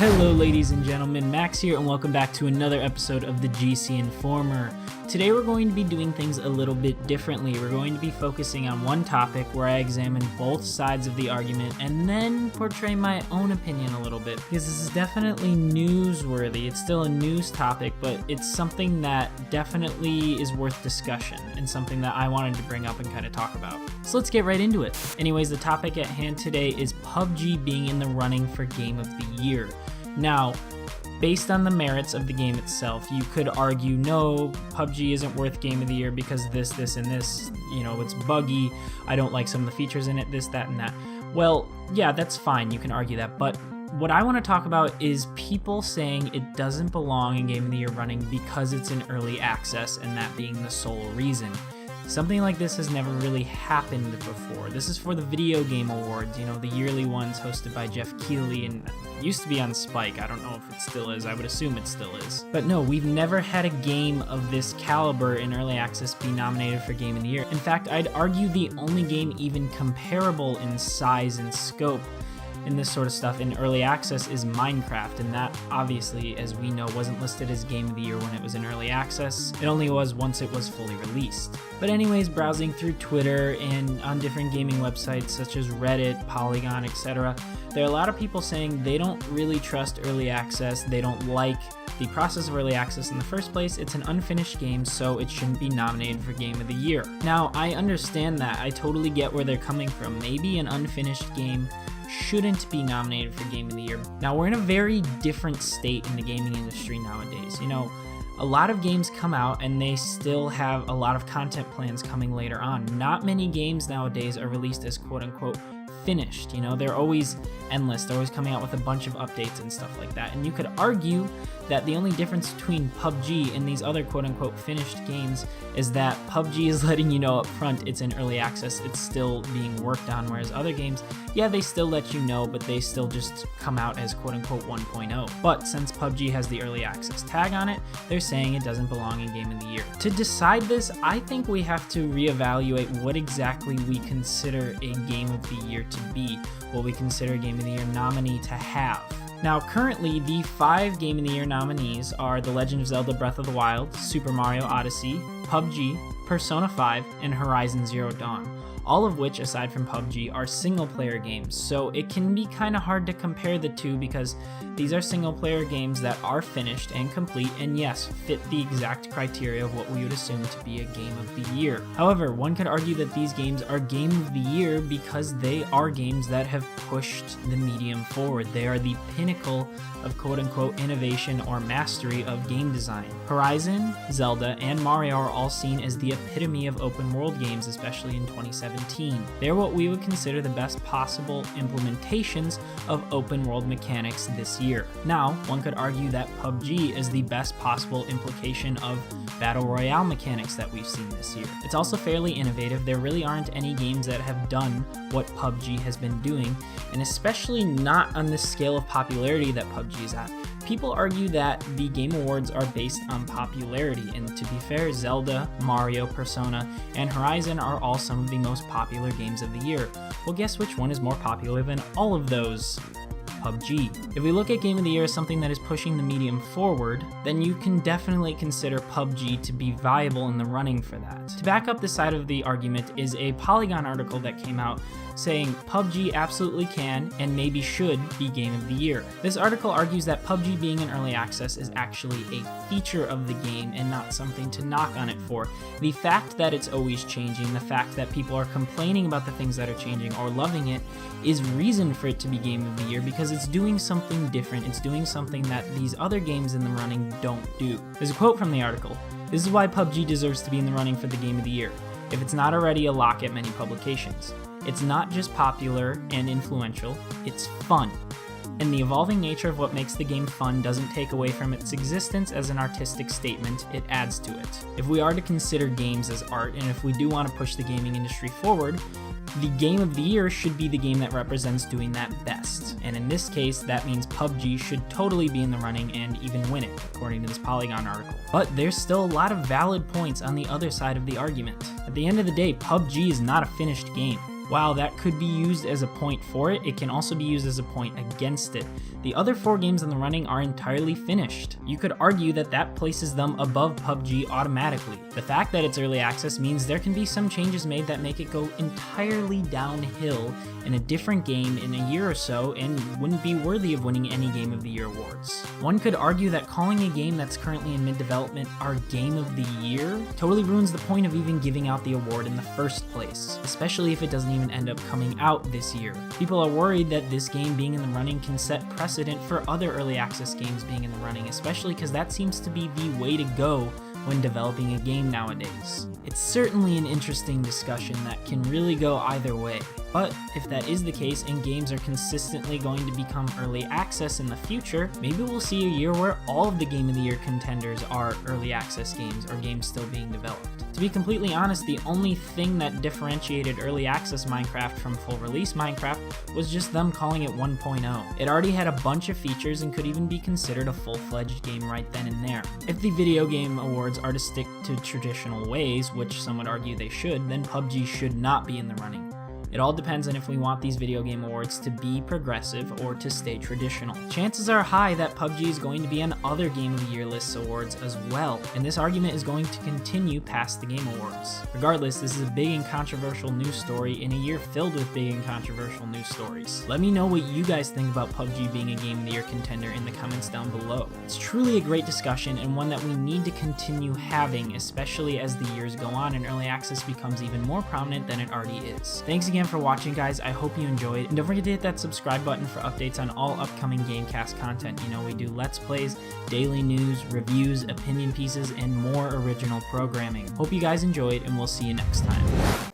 Hello ladies and gentlemen, Max here and welcome back to another episode of the GC Informer. Today we're going to be doing things a little bit differently. We're going to be focusing on one topic where I examine both sides of the argument and then portray my own opinion a little bit, because this is definitely newsworthy. It's still a news topic, but it's something that definitely is worth discussion and something that I wanted to bring up and kind of talk about. So let's get right into it. Anyways, the topic at hand today is PUBG being in the running for Game of the Year. Now, based on the merits of the game itself, you could argue, no, PUBG isn't worth Game of the Year because this, and this, it's buggy, I don't like some of the features in it, this, that, and that. Well, yeah, that's fine, you can argue that, but what I want to talk about is people saying it doesn't belong in Game of the Year running because it's in early access, and that being the sole reason. Something like this has never really happened before. This is for the Video Game Awards, the yearly ones hosted by Jeff Keighley, and used to be on Spike. I don't know if it still is. I would assume it still is. But no, we've never had a game of this caliber in early access be nominated for Game of the Year. In fact, I'd argue the only game even comparable in size and scope in this sort of stuff in early access is Minecraft, and that obviously, as we know, wasn't listed as Game of the Year when it was in early access. It only was once it was fully released. But anyways, browsing through Twitter and on different gaming websites such as Reddit, Polygon, etc., there are a lot of people saying they don't really trust early access, they don't like the process of early access in the first place, it's an unfinished game, so it shouldn't be nominated for Game of the Year. Now, I understand that, I totally get where they're coming from. Maybe an unfinished game shouldn't be nominated for Game of the Year. Now, we're in a very different state in the gaming industry nowadays. A lot of games come out and they still have a lot of content plans coming later on. Not many games nowadays are released as quote-unquote finished. They're always endless. They're always coming out with a bunch of updates and stuff like that. And you could argue that the only difference between PUBG and these other quote-unquote finished games is that PUBG is letting you know up front it's in early access, it's still being worked on, whereas other games, yeah, they still let you know, but they still just come out as quote-unquote 1.0. But since PUBG has the early access tag on it, they're saying it doesn't belong in Game of the Year. To decide this, I think we have to reevaluate what exactly we consider a Game of the Year to be, what we consider a Game of the Year nominee to have. Now, currently, the 5 Game of the Year nominees are The Legend of Zelda Breath of the Wild, Super Mario Odyssey, PUBG, Persona 5, and Horizon Zero Dawn. All of which, aside from PUBG, are single-player games, so it can be kind of hard to compare the two because these are single-player games that are finished and complete and yes, fit the exact criteria of what we would assume to be a Game of the Year. However, one could argue that these games are Game of the Year because they are games that have pushed the medium forward. They are the pinnacle of quote-unquote innovation or mastery of game design. Horizon, Zelda, and Mario are all seen as the epitome of open-world games, especially in 2017. They're what we would consider the best possible implementations of open-world mechanics this year. Now, one could argue that PUBG is the best possible implication of Battle Royale mechanics that we've seen this year. It's also fairly innovative. There really aren't any games that have done what PUBG has been doing, and especially not on the scale of popularity that PUBG is at. People argue that the Game Awards are based on popularity, and to be fair, Zelda, Mario, Persona, and Horizon are all some of the most popular games of the year. Well, guess which one is more popular than all of those? PUBG. If we look at Game of the Year as something that is pushing the medium forward, then you can definitely consider PUBG to be viable in the running for that. To back up this side of the argument is a Polygon article that came out saying PUBG absolutely can and maybe should be Game of the Year. This article argues that PUBG being in early access is actually a feature of the game and not something to knock on it for. The fact that it's always changing, the fact that people are complaining about the things that are changing or loving it, is reason for it to be Game of the Year because it's doing something different. It's doing something that these other games in the running don't do. There's a quote from the article. This is why PUBG deserves to be in the running for the Game of the Year, if it's not already a lock at many publications. It's not just popular and influential, it's fun. And the evolving nature of what makes the game fun doesn't take away from its existence as an artistic statement, it adds to it. If we are to consider games as art, and if we do want to push the gaming industry forward, the Game of the Year should be the game that represents doing that best. And in this case, that means PUBG should totally be in the running and even win it, according to this Polygon article. But there's still a lot of valid points on the other side of the argument. At the end of the day, PUBG is not a finished game. While that could be used as a point for it, it can also be used as a point against it. The other 4 games in the running are entirely finished. You could argue that that places them above PUBG automatically. The fact that it's early access means there can be some changes made that make it go entirely downhill in a different game in a year or so and wouldn't be worthy of winning any Game of the Year awards. One could argue that calling a game that's currently in mid-development our Game of the Year totally ruins the point of even giving out the award in the first place, especially if it doesn't even end up coming out this year. People are worried that this game being in the running can set precedent for other early access games being in the running, especially because that seems to be the way to go when developing a game nowadays. It's certainly an interesting discussion that can really go either way. But if that is the case and games are consistently going to become early access in the future, maybe we'll see a year where all of the Game of the Year contenders are early access games or games still being developed. To be completely honest, the only thing that differentiated early access Minecraft from full release Minecraft was just them calling it 1.0. It already had a bunch of features and could even be considered a full-fledged game right then and there. If the video game awards are to stick to traditional ways, which some would argue they should, then PUBG should not be in the running. It all depends on if we want these video game awards to be progressive or to stay traditional. Chances are high that PUBG is going to be on other Game of the Year lists awards as well, and this argument is going to continue past the Game Awards. Regardless, this is a big and controversial news story in a year filled with big and controversial news stories. Let me know what you guys think about PUBG being a Game of the Year contender in the comments down below. It's truly a great discussion and one that we need to continue having, especially as the years go on and early access becomes even more prominent than it already is. Thanks again for watching, guys. I hope you enjoyed, and don't forget to hit that subscribe button for updates on all upcoming GameCast content. You know, we do Let's Plays, daily news, reviews, opinion pieces, and more original programming. Hope you guys enjoyed, and we'll see you next time.